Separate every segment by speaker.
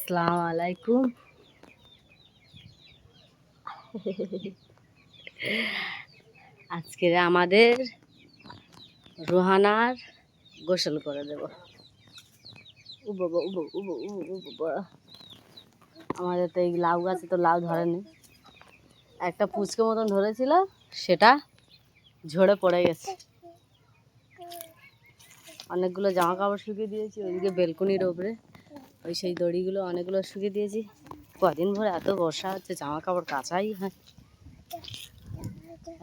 Speaker 1: আসসালামু আলাইকুম। আজকে আমাদের রোহানার গোসল করে দেব। ও বাবা ও বাবা ও বাবা ও বাবা, আমাদের তো এই লাউ গাছে তো লাউ ধরেনি, একটা পুচকে মতন ধরেছিল, সেটা ঝরে পড়ে গেছে। অনেকগুলো জামা কাপড় শুকিয়ে দিয়েছি ওইদিকে বেলকনির ওপরে, ওই সেই দড়িগুলো অনেকগুলো শুকিয়ে দিয়েছি। কদিন ভরে এত বর্ষা হচ্ছে, জামা কাপড় কাচাই হয়,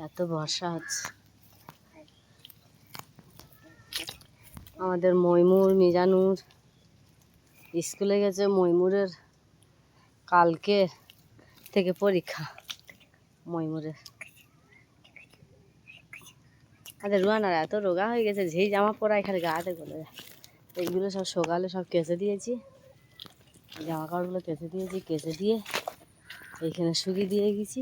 Speaker 1: এত বর্ষা হচ্ছে। আমাদের ময়মুর মিজানুর স্কুলে গেছে। ময়মুরের কালকে থেকে পরীক্ষা। ময়মুরের আমাদের রুয়ানার এত রোগা হয়ে গেছে, যেই জামা পরা এখানে গাতে গলে যায়। এইগুলো সব সকালে সব কেচে দিয়েছি, জামা কাপড়গুলো কেচে দিয়েছি, কেচে দিয়ে এইখানে শুকিয়ে দিয়ে গেছি।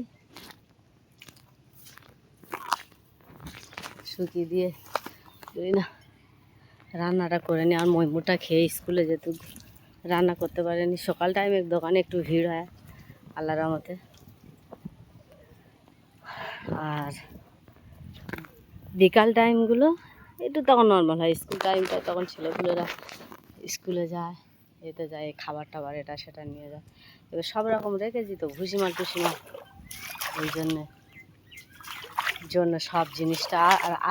Speaker 1: শুকিয়ে দিয়ে না রান্নাটা করে নি, আর ময়মুরটা খেয়ে স্কুলে যেত, রান্না করতে পারেনি। সকাল টাইমে দোকানে একটু ভিড় হয় আল্লাহর রহমতে, আর বিকাল টাইমগুলো একটু তখন নর্মাল হয়। স্কুল টাইমটা তখন ছেলেপুলেরা স্কুলে যায়, এতে যায় খাবার টাবার এটা সেটা নিয়ে যায়। এবার সব রকম রেখেছি তো, ভুসিমাল টুসিমাল, ওই জন্য সব জিনিসটা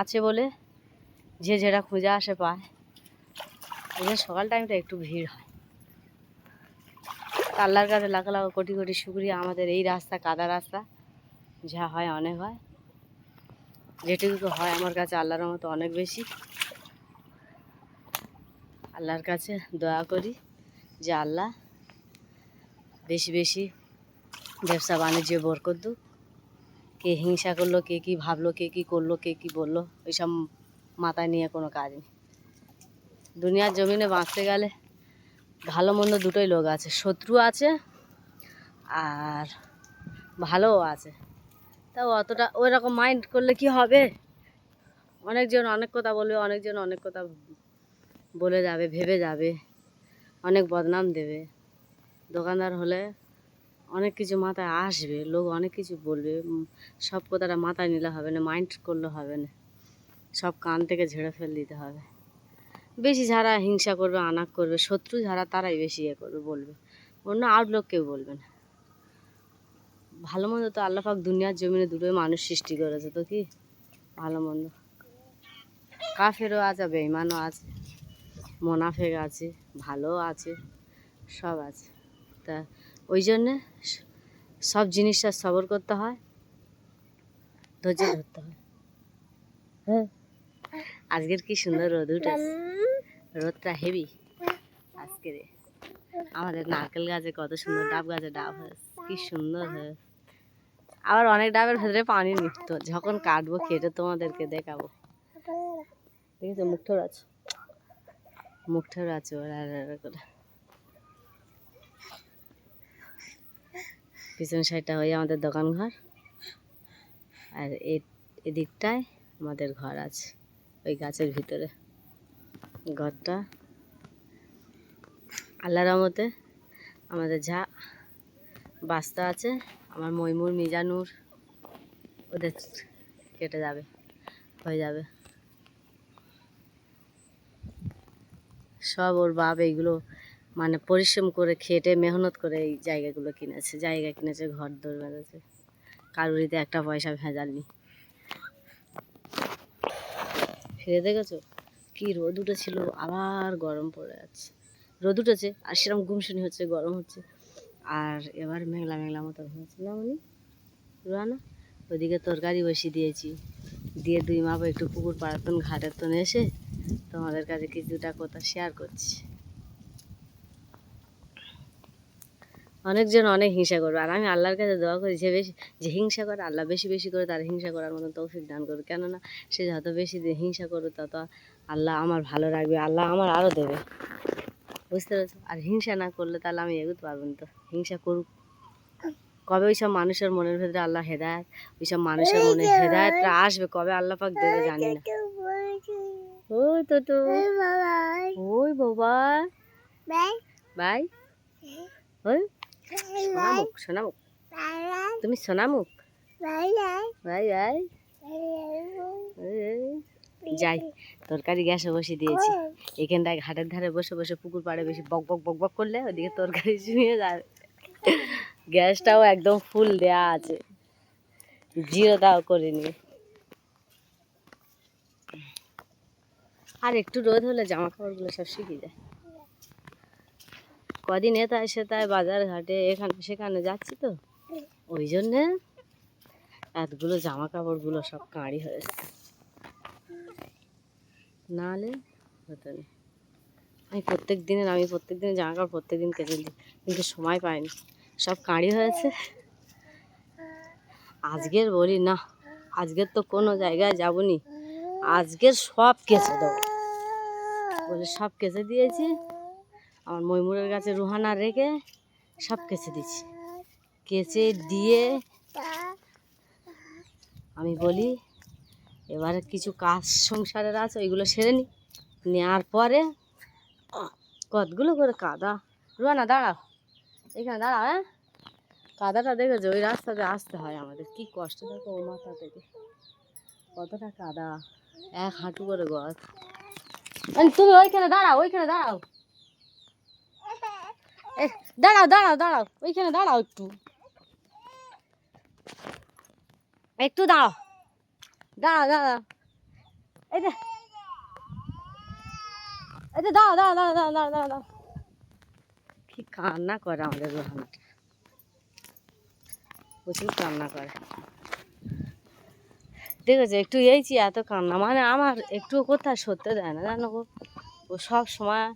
Speaker 1: আছে বলে যে যেটা খুঁজে আসে পায়। এই জন্য সকাল টাইমটা একটু ভিড় হয়। আল্লাহর কাছে লাখ লাখ কোটি কোটি শুকরিয়া, আমাদের এই রাস্তা কাদা রাস্তা, যা হয় অনেক হয়, যেটুকু হয় আমার কাছে আল্লাহর মতো অনেক বেশি। আল্লাহর কাছে দোয়া করি যে আল্লাহ বেশি বেশি ব্যবসা বাণিজ্যে বরকত দিক। কে হিংসা করলো, কে কী ভাবলো, কে কী করলো, কে কী বললো, ওইসব মাথায় নিয়ে কোনো কাজ নেই। দুনিয়ার জমিনে বাঁচতে গেলে ভালো মন্দ দুটোই লোক আছে, শত্রু আছে আর ভালোও আছে। তাও অতটা ওই রকম মাইন্ড করলে কি হবে? অনেকজন অনেক কথা বলবে, অনেকজন অনেক কথা বলে যাবে, ভেবে যাবে, অনেক বদনাম দেবে। দোকানদার হলে অনেক কিছু মাথায় আসবে, লোক অনেক কিছু বলবে, সব কথাটা মাথায় নিলে হবে না, মাইন্ড করলে হবে না, সব কান থেকে ঝেড়ে ফেল দিতে হবে। বেশি যারা হিংসা করবে, আনাক করবে, শত্রু যারা, তারাই বেশি ইয়ে করবে, বলবে, অন্য আউটলোক কেউ বলবে না। ভালো মন্দ তো আল্লাহ পাক দুনিয়ার জমিনে দুটোই মানুষ সৃষ্টি করেছে, তো কি ভালো মন্দ, কাফেরও আছে, বেঈমানও আছে, মোনাফেক আছে, ভালো আছে, সব আছে। তা ওই জন্যে সব জিনিসটা সবর করতে হয়, ধৈর্য ধরতে হয়। হ্যাঁ, আজকের কি সুন্দর রোদ উঠেছে, রোদটা হেভি আজকের। আমাদের নারকেল গাছে কত সুন্দর, ডাব গাছে ডাব হয়েছে, কি সুন্দর হয়েছে। আবার অনেক ডাবের ভেতরে পানি নিত, যখন কাটবো কেটে তোমাদেরকে দেখাবো। ঠিক আছে, মুখটার আছে, মুখটার আছে করে। পিছন সাইডটা হয়ে আমাদের দোকান ঘর, আর এদিকটায় আমাদের ঘর আছে, ওই গাছের ভিতরে ঘরটা। আল্লাহর রহমতে আমাদের যা বাস্তা আছে, আমার ময়মুর মিজানুর ওদের কেটে যাবে, হয়ে যাবে সব। ওর বাপ এইগুলো মানে পরিশ্রম করে খেটে মেহনত করে এই জায়গাগুলো কিনেছে, জায়গা কিনেছে, ঘর দৌড় বেঁধেছে, কারুরিতে একটা পয়সা ভেজাল নেই। ফিরে দেখেছো কি রোদ উঠেছিল, আবার গরম পড়ে যাচ্ছে। রোদ উঠেছে আর সেরকম গুমসুনি হচ্ছে, গরম হচ্ছে, আর এবার মেঘলা মেঘলা মতো হয়েছে না উনি রুয়ানা। ওইদিকে তরকারি বসিয়ে দিয়েছি, দিয়ে দুই মাপা একটু পুকুর পাড়াতন ঘাটের তন এসে তোমাদের কাছে কিছুটা কথা শেয়ার করছি। অনেকজন অনেক হিংসা করবে, আর আমি আল্লাহর কাছে দোয়া করি যে বেশি যে হিংসা করে, আল্লাহ বেশি বেশি করে তার হিংসা করার মতন তৌফিক দান করবে। কেননা সে যত বেশি হিংসা করবে তত আল্লাহ আমার ভালো রাখবে, আল্লাহ আমার আরও দেবে, বুঝতে পেরেছো? আর হিংসা না করলে তাহলে আমি এগোতে পারবো না। তো হিংসা করুক, কবে ওই সব মানুষের মনের ভেতরে আল্লাহ হেদায়েত, ওই সব মানুষের মনে হেদায়েতটা আসবে, কবে আল্লাহ পাক দেবে জানি না। ওই তো ওই বাবা বাই বাই। ওই সোনামুখ সোনামুখ, তুমি সোনামুখ। ভাই ভাই যাই, তরকারি গ্যাসে বসে দিয়েছি। এখানটায় ঘাটের ধারে বসে বসে পুকুর পাড়ে বেশি বক বক বক বক করলে ওদিকে তরকারি শুয়ে যাবে। গ্যাসটাও একদম ফুল দেয়া আছে, জিরো দাও করিনি। আর একটু রোদ হলে জামা কাপড়গুলো সব শুকিয়ে যায়। কদিন এতায় সেতায় বাজার ঘাটে এখানে সেখানে যাচ্ছি তো, ওই জন্যে এতগুলো জামা কাপড়গুলো সব কাঁড়ি হয়েছে, নাহলে হতো না। আমি প্রত্যেক দিনের জামা কাপড় প্রত্যেক দিন কেচে দিই, কিন্তু সময় পাইনি, সব কাঁড়ি হয়েছে। আজকের বলি না, আজকের তো কোনো জায়গায় যাবনি, আজকের সব কেচে দেবো বলে সব কেচে দিয়েছি। আমার ময়মুরের কাছে রুহানা রেখে সব কেচে দিচ্ছি। কেচে দিয়ে আমি বলি এবারে কিছু কাজ সংসারের আছে ওইগুলো সেরে নিই, নেওয়ার পরে কতগুলো করে কাদা। রুহানা দাঁড়াও, এখানে দাঁড়াও। হ্যাঁ, কাদাটা দেখেছো, ওই রাস্তাতে আসতে হয় আমাদের, কি কষ্ট থাকে ও মাথা থেকে, কতটা কাদা, এক হাঁটু করে গজ। তুমি ওইখানে দাঁড়াও, ওইখানে দাঁড়াও, দাঁড়াও দাঁড়াও দাঁড়াও, ওইখানে দাঁড়াও, একটু একটু দাঁড়াও, দাঁড়াও দাঁড়াও, এই যে এই যে দাঁড়াও দাঁড়াও দাঁড়াও দাঁড়াও দাঁড়াও দাঁড়াও দাঁড়াও। কি কান্না করে আমাদের রোহানাটা, প্রচুর কান্না করে। দেখেছো একটু এইছি এত কান্না, মানে আমার একটু কোথায় সরতে দেয় না জানো গো। ও সব সময়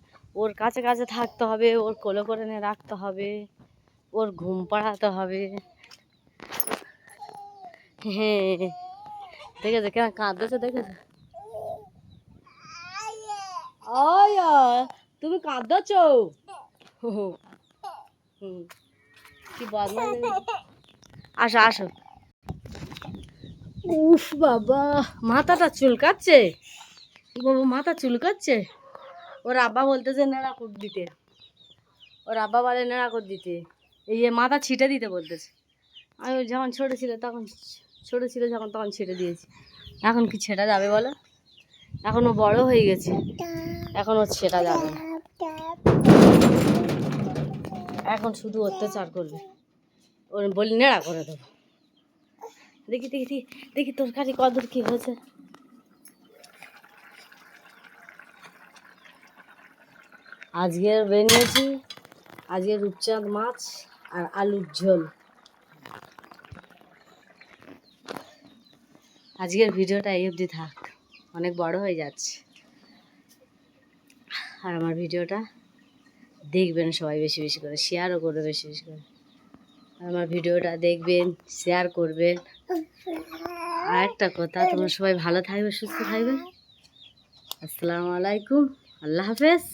Speaker 1: ওর কাছে কাছে থাকতে হবে, ওর কোলে করে নিয়ে রাখতে হবে, ওর ঘুম পাড়াতে হবে। হ্যাঁ, দেখেছো কেমন কাঁদতেছে, দেখেছো? তুমি কাঁদছ, কি বদমাশ। আসো আসো। উফ বাবা, মাথাটা চুলকাচ্ছে, বাবা মাথা চুলকাচ্ছে। ওর আব্বা বলতেছে নেড়া করে দিতে, ওর আব্বা বলে নেড়া করে দিতে, এই মাথা ছিটে দিতে বলতেছে। আমি যখন ছোটো ছিল তখন ছেটে দিয়েছি, এখন কি ছেটা যাবে বলো? এখন ও বড় হয়ে গেছে, এখন ও ছেটা যাবে না, এখন শুধু অত্যাচার করবে। ওর বলি নেড়া করে দেবো। দেখি দেখি দেখি দেখি তরকারি কদর কি হয়েছে। আজকের বানিয়েছি, আজকে রূপচাঁদ মাছ আর আলুর ঝোল। আজকের ভিডিওটা এই অবধি থাক, অনেক বড় হয়ে যাচ্ছে। আর আমার ভিডিওটা দেখবেন সবাই বেশি বেশি করে, শেয়ারও করবে বেশি বেশি করে। আমার ভিডিওটা দেখবেন, শেয়ার করবেন। আর একটা কথা, তোমরা সবাই ভালো থাকবে, সুস্থ থাকবে। আসসালামু আলাইকুম, আল্লাহ হাফেজ।